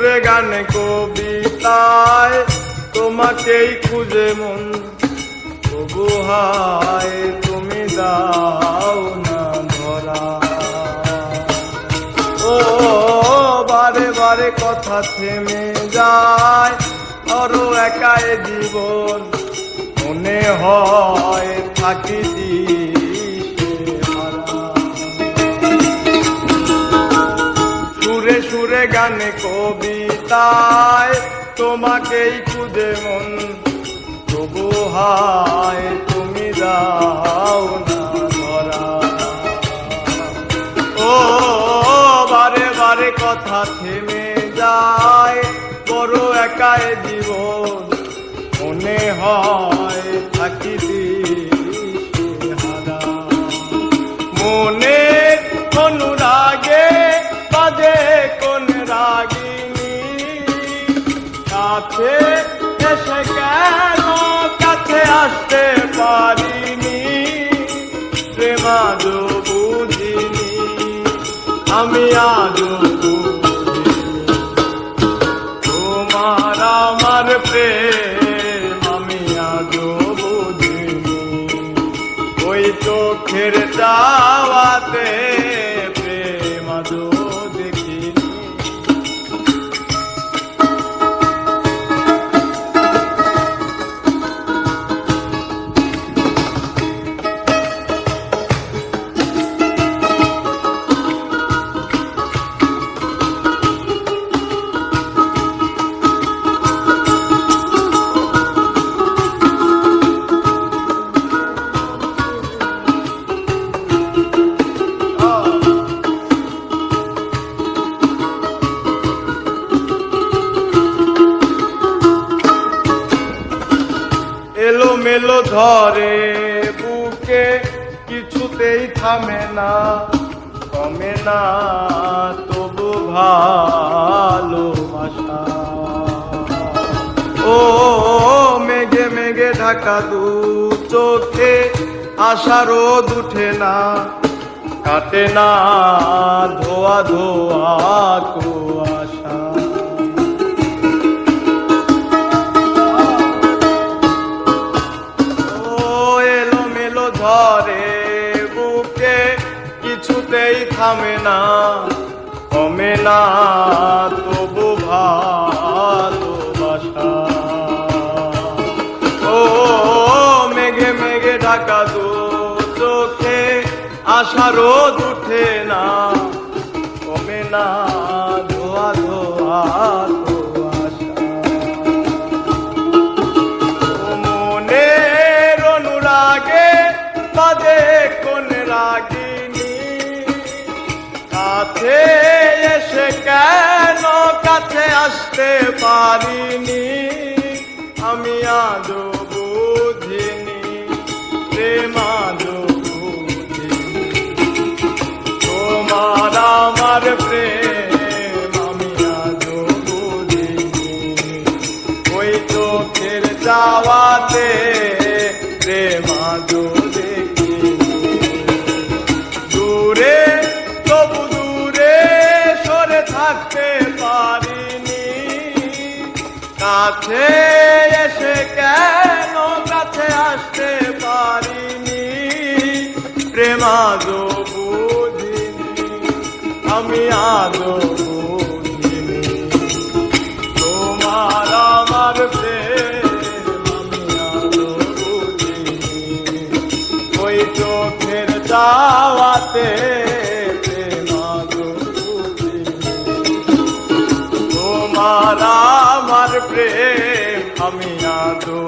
সুরে গানে কবিতায় তোমাকেই খুঁজে মন, তবু হায় তুমি দাও না ধরা। ও বারে বারে কথা থেমে যায়, আরো একাই জীবন মনে হয় থাকি দিশেহারা। সুরে সুরে গানে কবিতায় তোমাকেই খুঁজে মন, তবু হায় তুমি দাও না ধরা। ও বারে বারে কথা থেমে যায়, বড় একাই জীবন মনে হয় থাকি দিশেহারা। মনের অনুরাগে বাজে কোন রাগিনী, কাছে এসে কেন কাছে আসতে পারিনি। প্রেম আজও বুঝিনি, আমি আজও বুঝিনি তোমার আমার প্রেম, আমি আজও বুঝিনি। ওই চোখের চাওয়াতে প্রেম আজও দেখিনি। এলো মেলো ধরে বুকে, কিছুতেই থামে না কমে না তবু ভালোবাসা। ও মেঘে মেঘে ঢাকা দু চোখে, আশা রোদ উঠে না কাটে না ধোয়া ধোয়া কুয়াশা। ধরে বুকে, কিছুতেই থামে না কমে না তবু ভালোবাসা। ও মেঘে মেঘে ঢাকা দু চোখে, আশা রোদ উঠে না কমে না ধোয়া ধোয়া কুয়াশা। মনের অনুরাগে বাজে কোন রাগিনী, কাছে এসে কেন কাছে আসতে পারিনি। আমি আজও বুঝিনি প্রেম আজও বুঝিনি, তোমার আমার প্রেম আমি আজও বুঝিনি। ওই চোখের চাওয়াতে প্রেম আজও দূরে, তবু দূরে সরে থাকতে পারিনি। কাছে এসে কেন কাছে আসতে পারিনি। প্রেম আজও বুঝিনি, আমি আজও বুঝিনি তোমার আমার প্রেম, আমি আজও বুঝিনি। ওই চোখের চাওয়াতে প্রেম আজও বুঝিনি, তোমার আমার প্রেম আমি আজও